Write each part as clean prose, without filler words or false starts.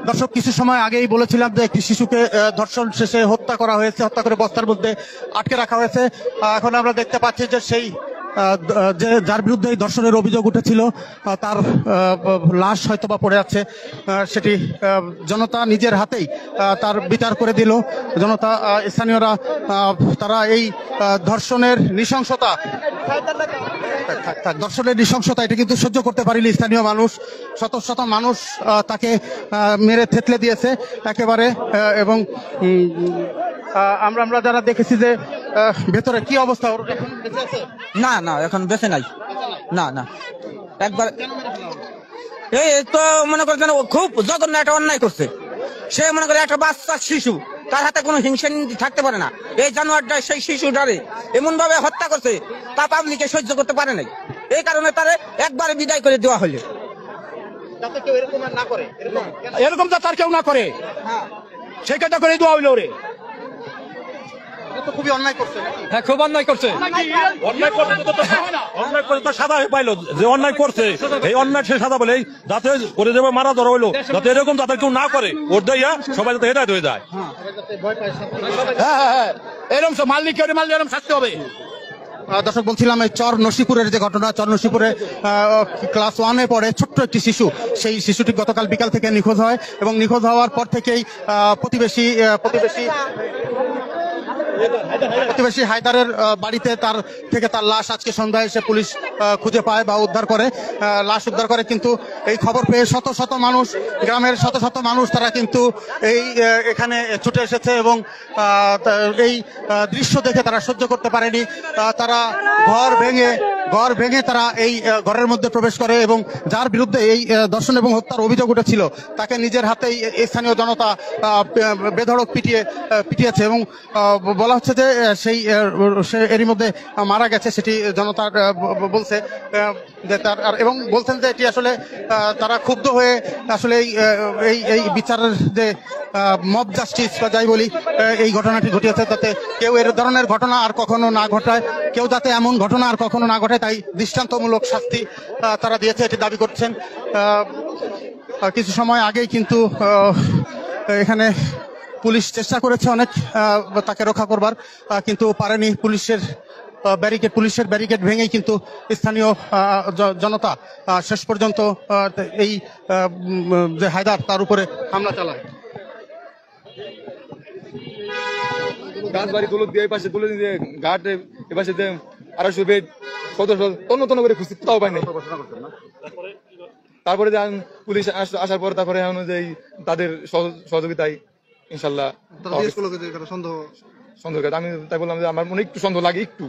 দর্শক, কিছু সময় আগেই বলেছিলাম যে একটি শিশুকে ধর্ষণ শেষে হত্যা করা হয়েছে, হত্যা করে বস্তার মধ্যে আটকে রাখা হয়েছে। এখন আমরা দেখতে পাচ্ছি যে সেই যার বিরুদ্ধে এই ধর্ষণের অভিযোগ উঠেছিল তার লাশ হয়তো বা পড়ে আছে। সেটি জনতা নিজের হাতেই তার বিচার করে দিল। জনতা, স্থানীয়রা তারা এই ধর্ষণের নৃশংসতা এটা কিন্তু সহ্য করতে পারেনি স্থানীয় মানুষ। শত শত মানুষ তাকে মেরে থেতলে দিয়েছে একেবারে। এবং আমরা যারা দেখেছি যে ভেতরে কি অবস্থা, না না এখন বেঁচে নাই, না না একবার এই তো মনে করছেন খুব জঘন্য একটা অন্যায় করছে। সে মনে করে একটা বাচ্চা শিশু, তার হাতে কোনো হিংসা থাকতে পারে না। এই জানোয়ারটা সেই শিশুটারে এমন ভাবে হত্যা করছে তা পাবলিকে সহ্য করতে পারে নাই। এই কারণে তারে একবারে বিদায় করে দেওয়া হলো। এরকম তো তার কেউ না করে, সেই কাজটা করে দেওয়া হইলো রে। খুবই অন্যায় করছে। হ্যাঁ, খুব অন্যায় করছে। অন্যায় করতে তো সাদা পাইলো, যে অন্যায় করছে এই অন্যায় সে সাদা বলে যাতে করে দেবে মারা ধরা হইলো, যাতে এরকম যাতে কেউ না করে ওর দেয়া সবাই যাতে হেদায়েত হয়ে যায়। হ্যাঁ, এরকম মালিক এরকম শাস্তি হবে। দর্শক, বলছিলাম এই চর নসিপুরের যে ঘটনা, চর নসিপুরে ক্লাস 1-এ পড়ে ছোট্ট একটি শিশু, সেই শিশুটি গতকাল বিকাল থেকে নিখোঁজ হয় এবং নিখোঁজ হওয়ার পর থেকেই প্রতিবেশী হায়দারের বাড়িতে তার লাশ আজকে সন্ধ্যায় এসে পুলিশ খুঁজে পায় বা লাশ উদ্ধার করে। কিন্তু এই খবর পেয়ে শত শত মানুষ, গ্রামের শত শত মানুষ তারা কিন্তু এখানে ছুটে এসেছে এবং এই দৃশ্য দেখে তারা সহ্য করতে পারেনি। তারা ঘর ভেঙে তারা এই ঘরের মধ্যে প্রবেশ করে এবং যার বিরুদ্ধে এই ধর্ষণ এবং হত্যার অভিযোগ উঠেছিল তাকে নিজের হাতেই স্থানীয় জনতা বেধড়ক পিটিয়েছে এবং বলা হচ্ছে যে এরই মধ্যে মারা গেছে, সেটি জনতা বলছে যে তার, এবং বলছেন যে এটি আসলে তারা ক্ষুব্ধ হয়ে আসলে এই বিচারের যে মব জাস্টিস বা যাই বলি, এই ঘটনাটি ঘটিয়েছে, যাতে কেউ এর ধরনের ঘটনা আর কখনো না ঘটায়, কেউ যাতে এমন ঘটনা আর কখনো না ঘটায়, তাই দৃষ্টান্তমূলক শাস্তি তারা দিয়েছে, এটি দাবি করছেন। কিছু সময় আগেই কিন্তু এখানে পুলিশ চেষ্টা করেছে অনেক তাকে রক্ষা করবার, কিন্তু পারেনি। পুলিশের ব্যারিকেড ভেঙেই কিন্তু স্থানীয় জনতা শেষ পর্যন্ত এই যে হায়দার তার উপরে হামলা চালায়। গাছবাড়ি তুলে দিয়ে এই পাশে তুলে দিয়ে ঘাটে এই পাশে 250 বেড তন্ন করে খুঁজছি, তাও পাই নাই। তারপরে যে পুলিশ আসার পর তারপরে অনুযায়ী তাদের সহযোগিতায় ইনশাল্লাহ সন্দেহ। আমি তাই বললাম যে আমার মনে একটু সন্দেহ লাগে, একটু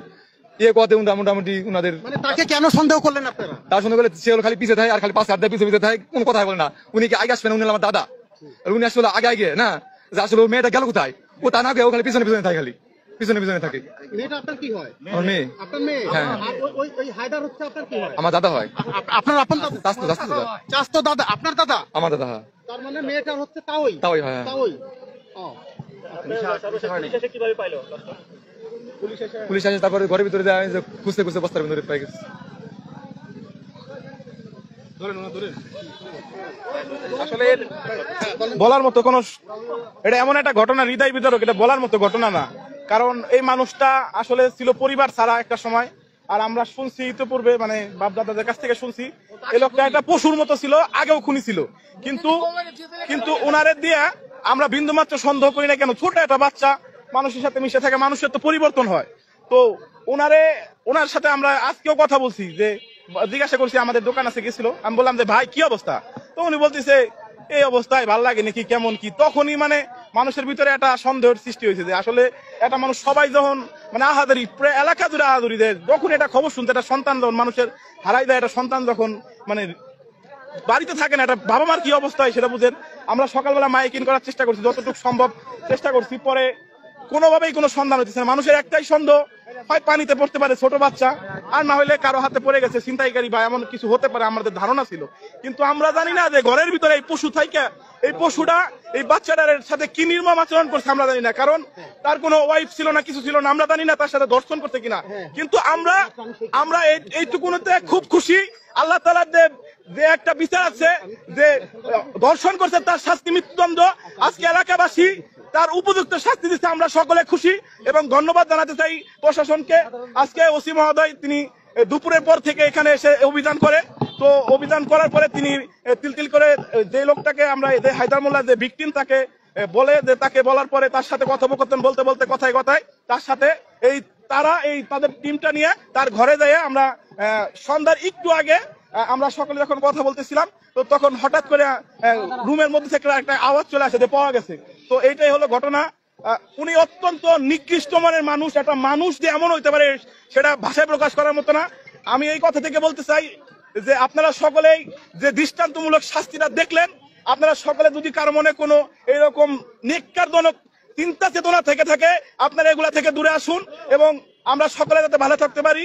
কথা মোটামুটি উনাদের। তাকে কেন সন্দেহ করলেন আপনারা? তার সন্দেহ করলে সে খালি পিছিয়ে থাকে আর খালি 5 হাত পিছিয়ে থাকে, কোনো কথা বলে না। উনি কি আগে আসবেন? উনি আমার দাদা, উনি আসলে আগে না, যে আসলে মেয়েটা গেল কোথায়, ও তা না ও খালি পিছনে থাকে, খালি পিছনে থাকে। মেয়েটা আপনার কি হয়? আমার মেয়ে। আপনার মেয়ে? হ্যাঁ। ওই হায়দার হচ্ছে আপনার কি হয়? আমার দাদা হয়। আপনার চাচতো দাদা? আপনার দাদা? আমার দাদা। তার মানে মেয়েটা হচ্ছে তাওই হয়। পুলিশ আসে, তারপরে ঘরের ভিতরে খুঁজতে বস্তার ভিতরে পাই গেছে। আসলে বলার মতো কোন, এটা এমন একটা ঘটনা হৃদয় বিদারক, এটা বলার মতো ঘটনা না। কারণ এই মানুষটা আসলে ছিল পরিবার ছাড়া একটা সময়। আর আমরা শুনছি ইতিপূর্বে, মানে বাপ দাদাদের কাছ থেকে শুনছি, এই লোকটা একটা পশুর মতো ছিল, আগেও খুনি ছিল। কিন্তু ওনারে দিয়ে আমরা বিন্দুমাত্র সন্দেহ করি না। কেন? ছোট একটা বাচ্চা মানুষের সাথে মিশে থাকে, মানুষের তো পরিবর্তন হয়। তো ওনার সাথে আমরা আজকেও কথা বলছি, যে জিজ্ঞাসা করছি, আমাদের দোকান আছে গেছিল, আমি বললাম যে ভাই কি অবস্থা, তো উনি বলতেছে এই অবস্থায় ভাল লাগে নাকি, কেমন কি। তখনই মানে মানুষের ভিতরে একটা সন্দেহের সৃষ্টি হয়েছে যে আসলে একটা মানুষ, সবাই যখন মানে আহাদারি, প্রায় এলাকা জুড়ে আহাদারি দেয়, যখন এটা খবর শুনতে, একটা সন্তান যখন মানুষের হারাই দেয়, একটা সন্তান যখন মানে বাড়িতে থাকে না, একটা বাবা মার কি অবস্থা হয় সেটা বুঝেন। আমরা সকালবেলা মাইকিং করার চেষ্টা করছি, যতটুকু সম্ভব চেষ্টা করছি, পরে কোনোভাবেই কোনো সন্ধান হচ্ছে না। মানুষের একটাই সন্দেহ, হয় পানিতে পড়তে পারে ছোট বাচ্চা, আর না হলে কারো হাতে পড়ে গেছে ছিনতাইকারী বা এমন কিছু হতে পারে, আমাদের ধারণা ছিল। কিন্তু আমরা জানি না যে ঘরের ভিতরে এই পশু থাইকা এই পশুটা এই বাচ্চাটার সাথে কি নির্মম আচরণ করছে, আমরা জানি না। কারণ তার কোনো ওয়াইফ ছিল না, কিছু ছিল না, আমরা জানি না তার সাথে ধর্ষণ করতে কিনা। কিন্তু আমরা এইটুকুতে খুব খুশি, আল্লাহ তাআলার যে একটা বিচার আছে, যে ধর্ষণ করছে তার শাস্তি মৃত্যুদণ্ড। আজকে এলাকাবাসী তার উপযুক্ত শাস্তি দিচ্ছে, আমরা সকলে খুশি এবং ধন্যবাদ জানাতে চাই প্রশাসনকে। আজকে ওসি মহোদয় তিনি দুপুরের পর থেকে এখানে এসে অভিযান করে, তো অভিযান করার পরে তিনি তিল করে যে লোকটাকে আমরা যে হায়দার মোল্লা যে ভিকটিম তাকে বলে, যে তাকে বলার পরে তার সাথে কথোপকথন বলতে বলতে কথায় কথায় তার সাথে তারা তাদের টিমটা নিয়ে তার ঘরে যায়। আমরা সন্ধ্যার একটু আগে আমরা সকলে যখন কথা বলতেছিলাম, তো তখন হঠাৎ করে রুমের মধ্যে থেকে একটা আওয়াজ চলে আসে যে পাওয়া গেছে। তো এইটাই হলো ঘটনা। উনি অত্যন্ত নিকৃষ্ট মনের মানুষ। একটা মানুষ যে এমন হইতে পারে সেটা ভাষায় প্রকাশ করার মতো না। আমি এই কথা থেকে বলতে চাই যে আপনারা সকলেই যে দৃষ্টান্তমূলক শাস্তিটা দেখলেন, আপনারা সকলে যদি কারো মনে কোনো এরকম নিকারজনক চিন্তা চেতনা থেকে থাকে, আপনারা এগুলা থেকে দূরে আসুন এবং আমরা সকলে যাতে ভালো থাকতে পারি।